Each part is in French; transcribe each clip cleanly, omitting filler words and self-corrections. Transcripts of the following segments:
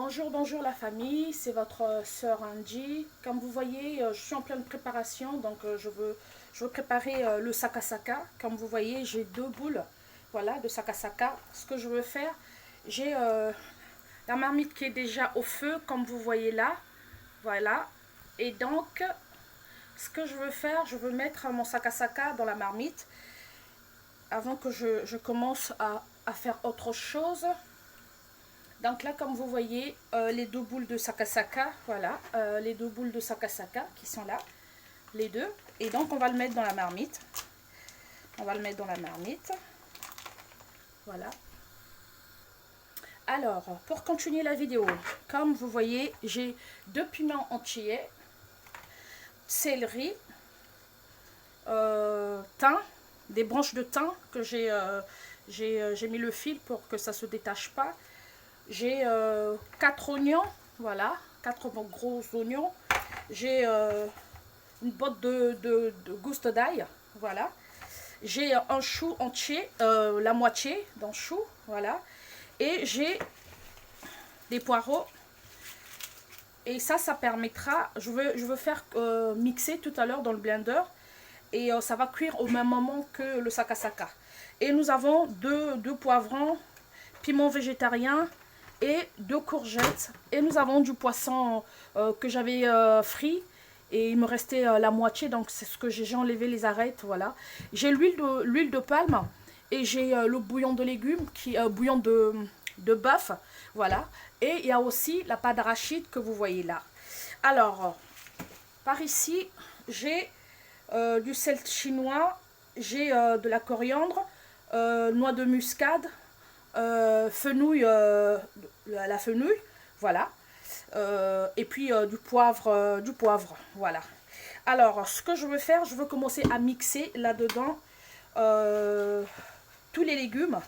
Bonjour, bonjour la famille, c'est votre sœur Angie. Comme vous voyez, je suis en pleine préparation, donc je veux préparer le sakasaka. Comme vous voyez, j'ai deux boules, voilà, de sakasaka. Ce que je veux faire, j'ai la marmite qui est déjà au feu, comme vous voyez là, voilà. Et donc, ce que je veux faire, je veux mettre mon sakasaka dans la marmite avant que je commence à faire autre chose. Donc là, comme vous voyez, les deux boules de sakasaka, voilà, les deux boules de sakasaka qui sont là, les deux. Et donc, on va le mettre dans la marmite. On va le mettre dans la marmite. Voilà. Alors, pour continuer la vidéo, comme vous voyez, j'ai deux piments entiers, céleri, thym, des branches de thym que j'ai mis le fil pour que ça ne se détache pas. J'ai 4 oignons, voilà, 4 gros oignons. J'ai une botte de gousse d'ail, voilà. J'ai un chou entier, la moitié d'un chou, voilà. Et j'ai des poireaux. Et ça permettra, je veux faire mixer tout à l'heure dans le blender. Et ça va cuire au même moment que le sakasaka. Et nous avons deux poivrons, piment végétarien et 2 courgettes. Et nous avons du poisson que j'avais frit. Et il me restait la moitié, donc c'est ce que j'ai enlevé les arêtes, voilà. J'ai l'huile de palme et j'ai le bouillon de légumes, bouillon de bœuf, voilà. Et il y a aussi la pâte d'arachide que vous voyez là. Alors, par ici, j'ai du sel chinois, j'ai de la coriandre, noix de muscade, fenouil, la fenouil, voilà. Et puis du poivre, voilà. Alors, ce que je veux faire, je veux commencer à mixer là-dedans tous les légumes,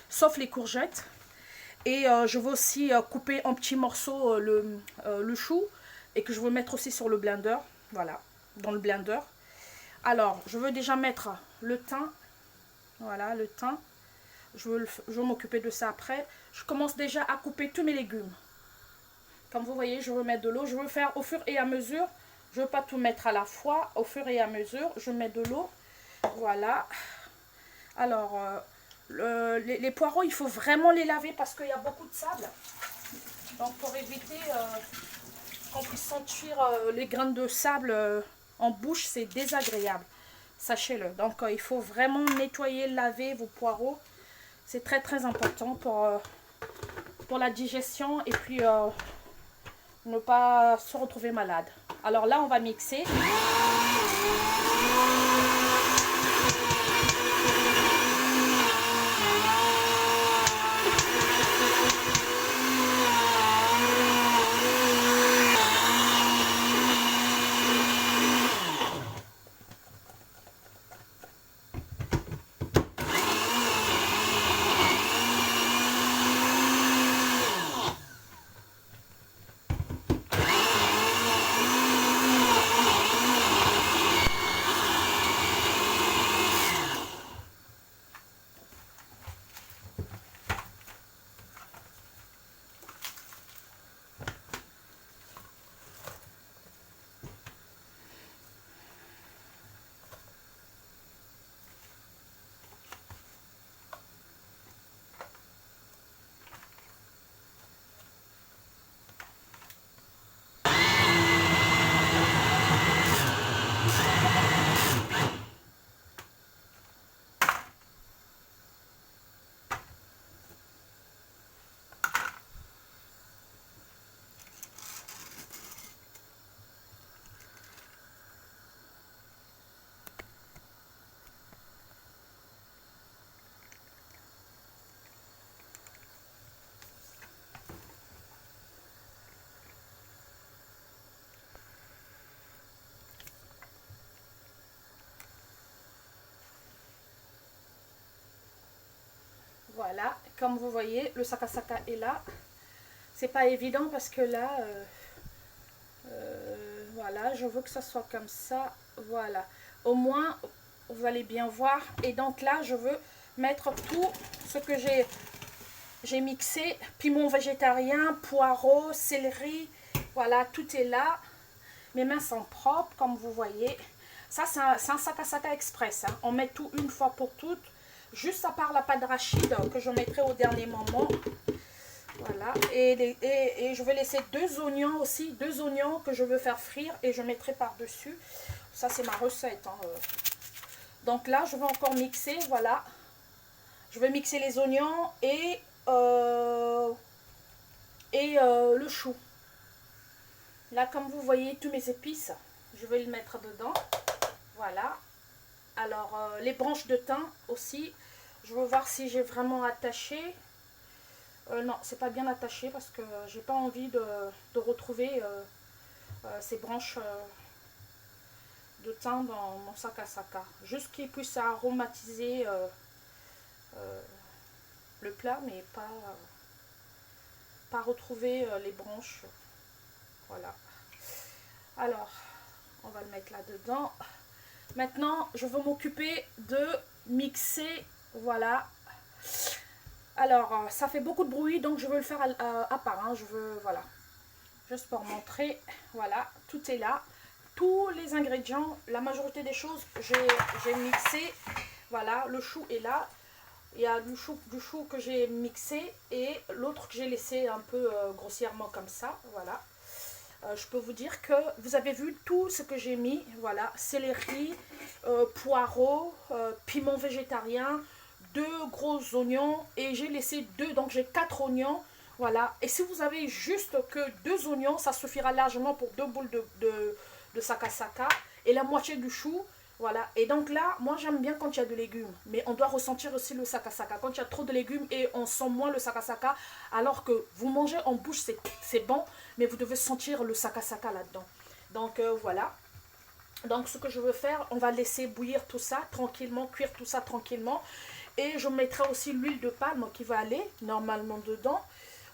sauf les courgettes. Et je veux aussi couper en petits morceaux le chou et que je veux mettre aussi sur le blender, voilà, dans le blender. Alors, je veux déjà mettre le thym, voilà, le thym. Je veux m'occuper de ça après. Je commence déjà à couper tous mes légumes. Comme vous voyez, je veux mettre de l'eau. Je veux faire au fur et à mesure. Je ne veux pas tout mettre à la fois. Au fur et à mesure, je mets de l'eau. Voilà. Alors, les poireaux, il faut vraiment les laver parce qu'il y a beaucoup de sable. Donc, pour éviter qu'on puisse sentir les grains de sable en bouche, c'est désagréable. Sachez-le. Donc, il faut vraiment nettoyer, laver vos poireaux. C'est très, très important pour la digestion et puis ne pas se retrouver malade. Alors là, on va mixer. Voilà, comme vous voyez, le sakasaka est là. C'est pas évident parce que là, voilà, je veux que ça soit comme ça. Voilà, au moins, vous allez bien voir. Et donc là, je veux mettre tout ce que j'ai J'ai mixé piment végétarien, poireaux, céleri. Voilà, tout est là. Mes mains sont propres, comme vous voyez. Ça, c'est un sakasaka express. Hein. On met tout une fois pour toutes. Juste à part la pâte d'arachide que je mettrai au dernier moment. Voilà. Et je vais laisser 2 oignons aussi. 2 oignons que je veux faire frire. Et je mettrai par-dessus. Ça, c'est ma recette. Hein. Donc là, je vais encore mixer. Voilà. Je vais mixer les oignons et le chou. Là, comme vous voyez, tous mes épices, je vais le mettre dedans. Voilà. Alors, les branches de thym aussi. Je veux voir si j'ai vraiment attaché. Non, c'est pas bien attaché parce que j'ai pas envie de retrouver ces branches de thym dans mon sakasaka. Juste qu'il puisse aromatiser le plat, mais pas retrouver les branches. Voilà. Alors, on va le mettre là-dedans. Maintenant, je vais m'occuper de mixer. Voilà. Alors, ça fait beaucoup de bruit, donc je veux le faire à part. Hein. Je veux, voilà. Juste pour montrer. Voilà, tout est là. Tous les ingrédients, la majorité des choses, j'ai mixé. Voilà, le chou est là. Il y a du chou que j'ai mixé et l'autre que j'ai laissé un peu grossièrement comme ça. Voilà. Je peux vous dire que vous avez vu tout ce que j'ai mis. Voilà, céleri, poireaux, piment végétarien, 2 gros oignons et j'ai laissé 2, donc j'ai 4 oignons. Voilà, et si vous avez juste que 2 oignons, ça suffira largement pour 2 boules de sakasaka et la moitié du chou. Voilà, et donc là, moi j'aime bien quand il y a de légumes, mais on doit ressentir aussi le sakasaka. Quand il y a trop de légumes et on sent moins le sakasaka, alors que vous mangez en bouche, c'est bon, mais vous devez sentir le sakasaka là-dedans. Donc voilà. Donc ce que je veux faire, on va laisser bouillir tout ça tranquillement, cuire tout ça tranquillement. Et je mettrai aussi l'huile de palme qui va aller normalement dedans.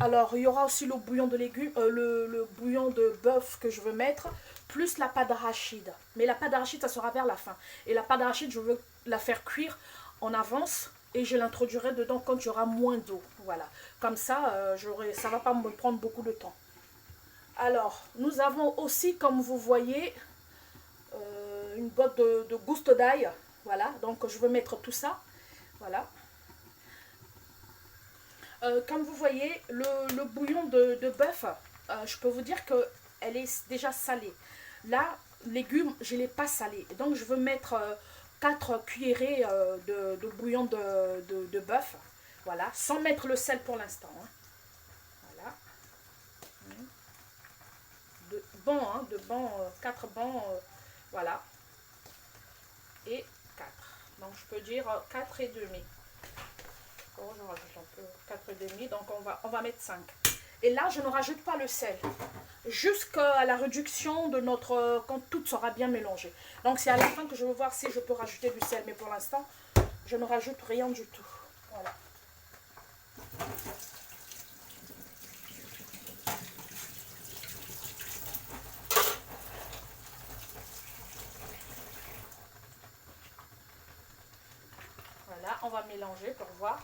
Alors il y aura aussi le bouillon de légumes, le bouillon de bœuf que je veux mettre, plus la pâte d'arachide. Mais la pâte d'arachide, ça sera vers la fin. Et la pâte d'arachide, je veux la faire cuire en avance et je l'introduirai dedans quand il y aura moins d'eau. Voilà. Comme ça, ça ne va pas me prendre beaucoup de temps. Alors, nous avons aussi, comme vous voyez, une botte de gouste d'ail. Voilà, donc je veux mettre tout ça. Voilà. Comme vous voyez, le bouillon de bœuf, je peux vous dire qu'elle est déjà salée. Là, légumes, je ne l'ai pas salé. Donc, je veux mettre 4 cuillerées de bouillon de bœuf. Voilà, sans mettre le sel pour l'instant. Hein. Voilà. De bons, 4 bons, voilà. Et 4. Donc, je peux dire 4 et demi. Oh, je rajoute un peu 4 et demi, donc on va mettre 5. Et là, je ne rajoute pas le sel. Jusqu'à la réduction de notre... quand tout sera bien mélangé. Donc, c'est à la fin que je veux voir si je peux rajouter du sel. Mais pour l'instant, je ne rajoute rien du tout. Voilà. Voilà, on va mélanger pour voir.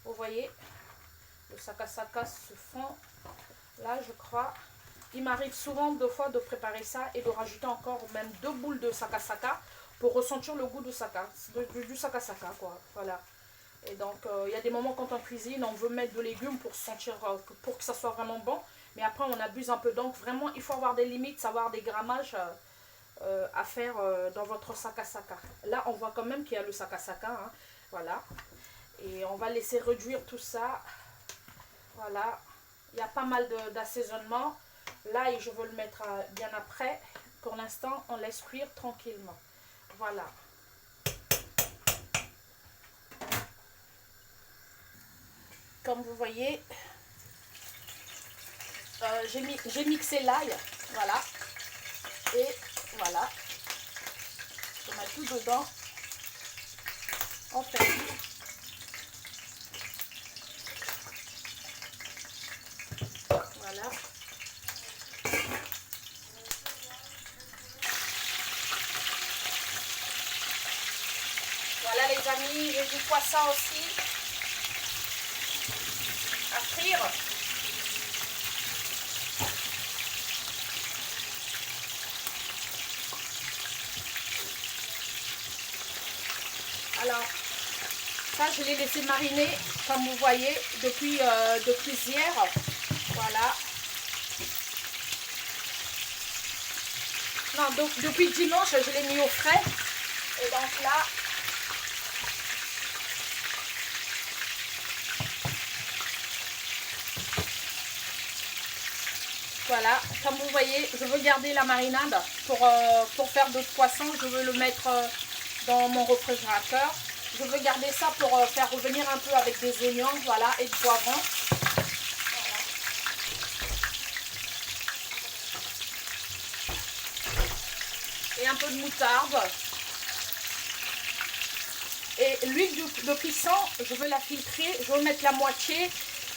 Vous voyez, le sakasaka se fond. Là, je crois, il m'arrive souvent 2 fois de préparer ça et de rajouter encore même 2 boules de sakasaka pour ressentir le goût du sakasaka, quoi. Voilà. Et donc, il y a des moments quand on cuisine, on veut mettre de légumes pour sentir, pour que ça soit vraiment bon. Mais après, on abuse un peu. Donc, vraiment, il faut avoir des limites, savoir des grammages à faire dans votre sakasaka. Là, on voit quand même qu'il y a le sakasaka. Hein. Voilà. Et on va laisser réduire tout ça. Voilà. Il y a pas mal d'assaisonnement. Là, et je veux le mettre bien après. Pour l'instant, on laisse cuire tranquillement. Voilà. Comme vous voyez, j'ai mixé l'ail. Voilà. Et voilà. Je mets tout dedans. On fait. Voilà. Voilà les amis, j'ai du poisson aussi. frire. Alors, ça, je l'ai laissé mariner, comme vous voyez, depuis hier. Voilà. Non, donc depuis dimanche, je l'ai mis au frais. Et donc là, voilà, comme vous voyez, je veux garder la marinade pour faire d'autres poissons. Je veux le mettre dans mon réfrigérateur. Je veux garder ça pour faire revenir un peu avec des oignons, voilà, et du poivron. Voilà. Et un peu de moutarde. Et l'huile de cuisson, je veux la filtrer, je veux mettre la moitié.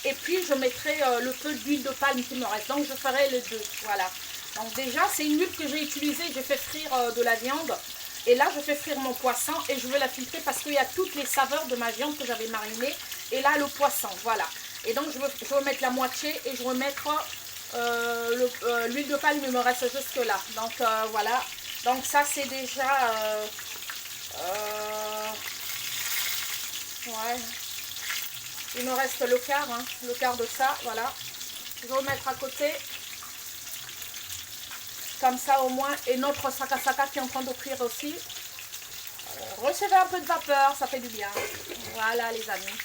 Et puis je mettrai le peu d'huile de palme qui me reste. Donc je ferai les deux, voilà. Donc déjà, c'est une huile que j'ai utilisée, j'ai fait frire de la viande. Et là, je fais frire mon poisson et je veux la filtrer parce qu'il y a toutes les saveurs de ma viande que j'avais marinée. Et là, le poisson, voilà. Et donc, je veux mettre la moitié et je veux mettre l'huile de palme, il me reste jusque là. Donc, voilà. Donc, ça, c'est déjà... ouais. Il me reste le quart de ça, voilà. Je vais remettre à côté. Comme ça au moins, et notre sakasaka qui est en train de cuire aussi. Recevez un peu de vapeur, ça fait du bien. Voilà les amis.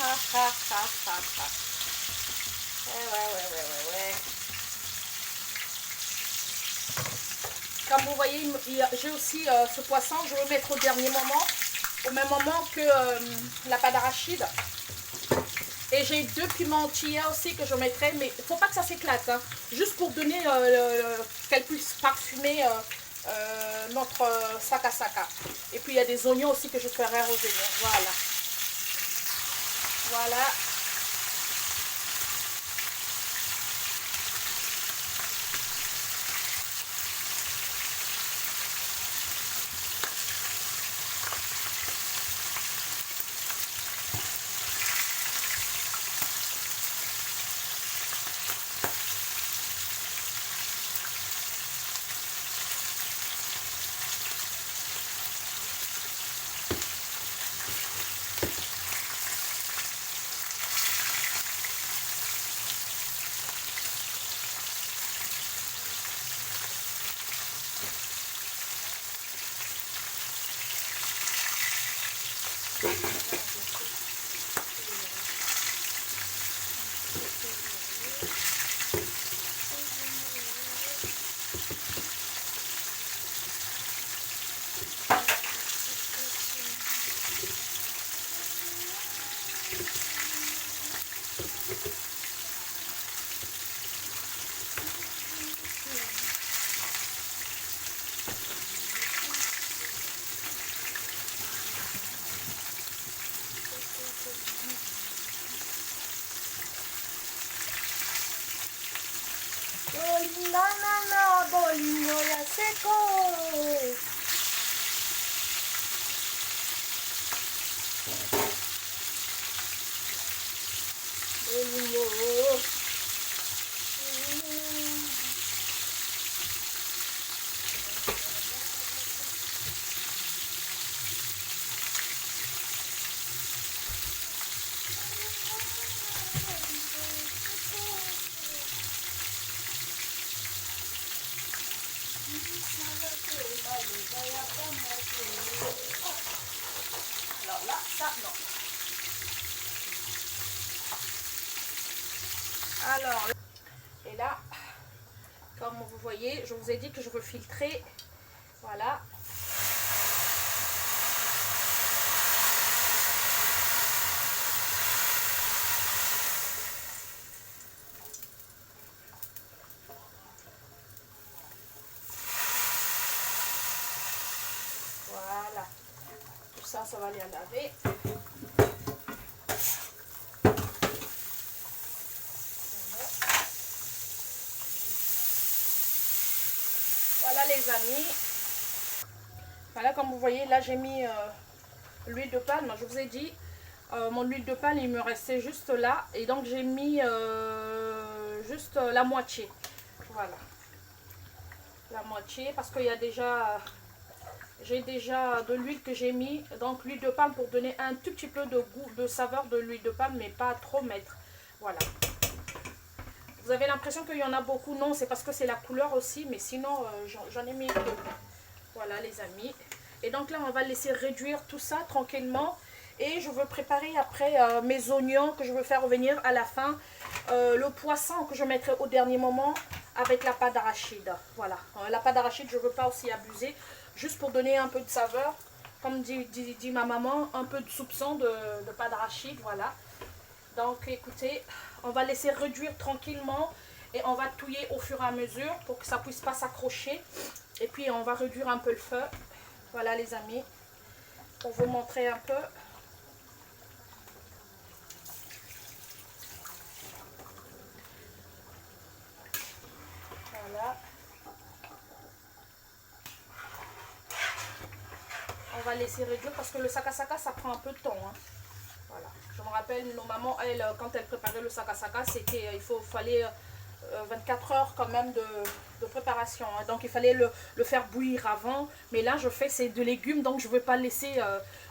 Ha, ha, ha, ha, ha. Ouais. Comme vous voyez, j'ai aussi ce poisson, je vais le mettre au dernier moment, au même moment que la pâte d'arachide. Et j'ai 2 piments entiers aussi que je mettrai, mais il ne faut pas que ça s'éclate, hein, juste pour donner qu'elle puisse parfumer notre sakasaka. Et puis il y a des oignons aussi que je ferai revenir, voilà. Voilà. Bolingo ya seco. Bolingo. Alors là, ça, non. Alors, et là, comme vous voyez, je vous ai dit que je veux filtrer. Voilà. Voilà. Tout ça, ça va aller à laver. Voilà les amis. Voilà, comme vous voyez, là j'ai mis l'huile de palme. Je vous ai dit, Mon huile de palme, il me restait juste là. Et donc, j'ai mis juste la moitié. Voilà. La moitié, parce qu'il y a déjà... j'ai déjà de l'huile que j'ai mis. Donc, l'huile de palme pour donner un tout petit peu de goût, de saveur de l'huile de palme, mais pas trop mettre. Voilà. Vous avez l'impression qu'il y en a beaucoup. Non, c'est parce que c'est la couleur aussi. Mais sinon, j'en ai mis peu. Voilà, les amis. Et donc là, on va laisser réduire tout ça tranquillement. Et je veux préparer après mes oignons que je veux faire revenir à la fin. Le poisson que je mettrai au dernier moment avec la pâte d'arachide. Voilà. La pâte d'arachide, je ne veux pas aussi abuser. Juste pour donner un peu de saveur. Comme dit ma maman, un peu de soupçon de pâte d'arachide. Voilà. Donc écoutez, on va laisser réduire tranquillement. Et on va touiller au fur et à mesure pour que ça ne puisse pas s'accrocher. Et puis on va réduire un peu le feu. Voilà les amis. Pour vous montrer un peu. Voilà. On va laisser réduire parce que le sakasaka ça prend un peu de temps. Hein. Voilà. Je me rappelle, nos mamans, elles, quand elles préparaient le sakasaka, c'était, fallait 24 heures quand même de préparation. Hein. Donc il fallait le faire bouillir avant. Mais là, je fais c'est de légumes, donc je ne veux pas laisser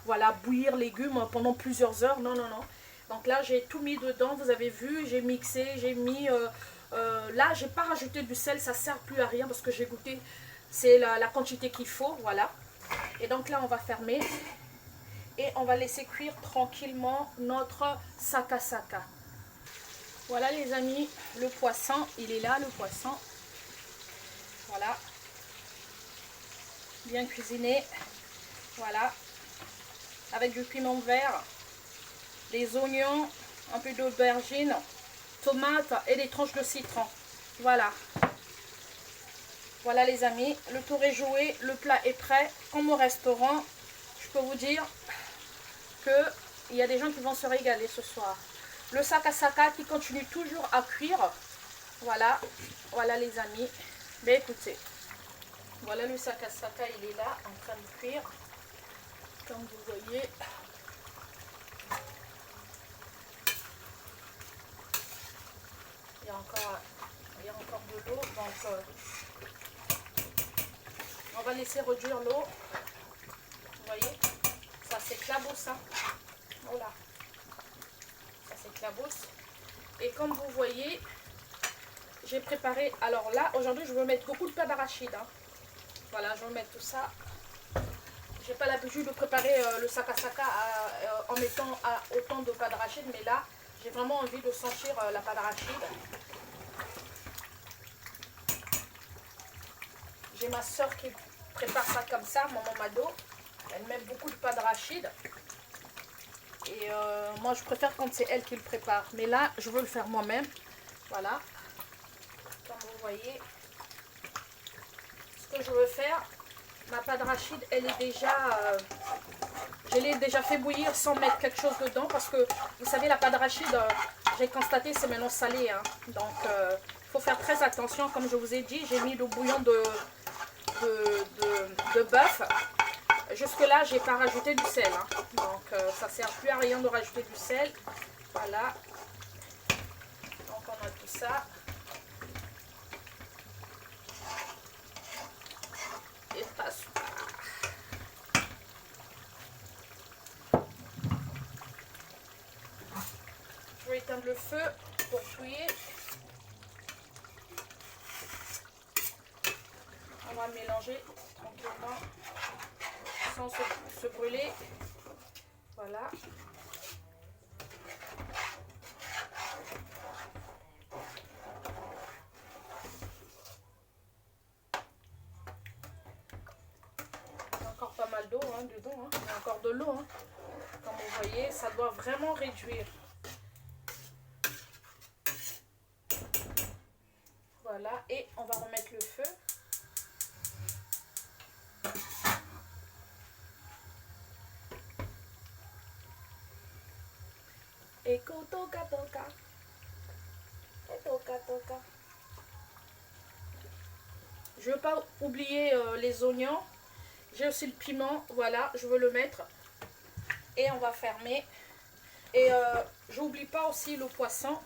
voilà, bouillir légumes pendant plusieurs heures. Non, non, non. Donc là, j'ai tout mis dedans, vous avez vu, j'ai mixé, j'ai mis... là, j'ai pas rajouté du sel, ça sert plus à rien parce que j'ai goûté, c'est la quantité qu'il faut, voilà. Et donc là, on va fermer et on va laisser cuire tranquillement notre sakasaka. Voilà les amis, le poisson, il est là, le poisson. Voilà. Bien cuisiné. Voilà. Avec du piment vert, des oignons, un peu d'aubergine, tomates et des tranches de citron. Voilà. Voilà les amis, le tour est joué, le plat est prêt. Comme au restaurant, je peux vous dire qu'il y a des gens qui vont se régaler ce soir. Le sakasaka qui continue toujours à cuire. Voilà, voilà les amis. Mais écoutez, voilà le sakasaka, il est là en train de cuire. Comme vous voyez. Il y a encore de l'eau, donc on va laisser réduire l'eau. Vous voyez, ça s'éclabousse. Hein. Voilà, ça s'éclabousse. Et comme vous voyez, j'ai préparé. Alors là, aujourd'hui, je veux mettre beaucoup de pâte d'arachide. Hein. Voilà, je vais mettre tout ça. J'ai pas l'habitude de préparer le sakasaka en mettant autant de pâte d'arachide, mais là, j'ai vraiment envie de sentir la pâte d'arachide. J'ai ma soeur qui prépare ça comme ça, maman Mado. Elle met beaucoup de pâte d'arachide. Et moi, je préfère quand c'est elle qui le prépare. Mais là, je veux le faire moi-même. Voilà. Comme vous voyez. Ce que je veux faire, ma pâte d'arachide, elle est déjà... je l'ai déjà fait bouillir sans mettre quelque chose dedans. Parce que, vous savez, la pâte d'arachide, j'ai constaté, c'est maintenant salé. Hein. Donc, il faut faire très attention. Comme je vous ai dit, j'ai mis le bouillon de bœuf. Jusque là, j'ai pas rajouté du sel. Hein. Donc, ça sert plus à rien de rajouter du sel. Voilà. Donc, on a tout ça. Et passe. Je vais éteindre le feu pour cuire. On va mélanger tranquillement sans se brûler. Voilà. Il y a encore pas mal d'eau hein, dedans. Hein. Il y a encore de l'eau. Hein. Comme vous voyez, ça doit vraiment réduire. Voilà. Et on va remettre le feu. Toka toka. Toka toka. Je ne veux pas oublier les oignons. J'ai aussi le piment. Voilà, je veux le mettre. Et on va fermer. Et j'oublie pas aussi le poisson.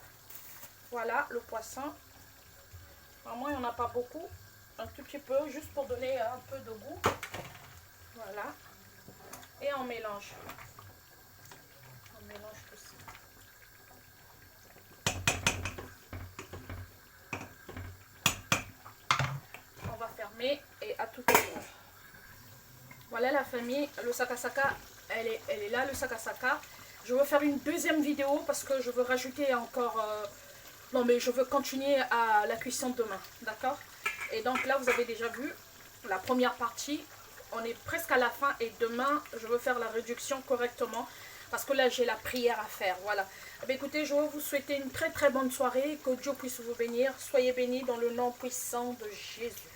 Voilà, le poisson. Vraiment, il n'y en a pas beaucoup. Un tout petit peu, juste pour donner un peu de goût. Voilà. Et on mélange. On mélange tout ça. On va fermer et à tout à l'heure. Voilà la famille, le sakasaka, elle est là, le sakasaka. Je veux faire une deuxième vidéo parce que je veux rajouter encore... non mais je veux continuer à la cuisson demain, d'accord? Et donc là vous avez déjà vu la première partie. On est presque à la fin et demain je veux faire la réduction correctement. Parce que là j'ai la prière à faire, voilà. Eh bien, écoutez, je veux vous souhaiter une très très bonne soirée. Que Dieu puisse vous bénir. Soyez bénis dans le nom puissant de Jésus.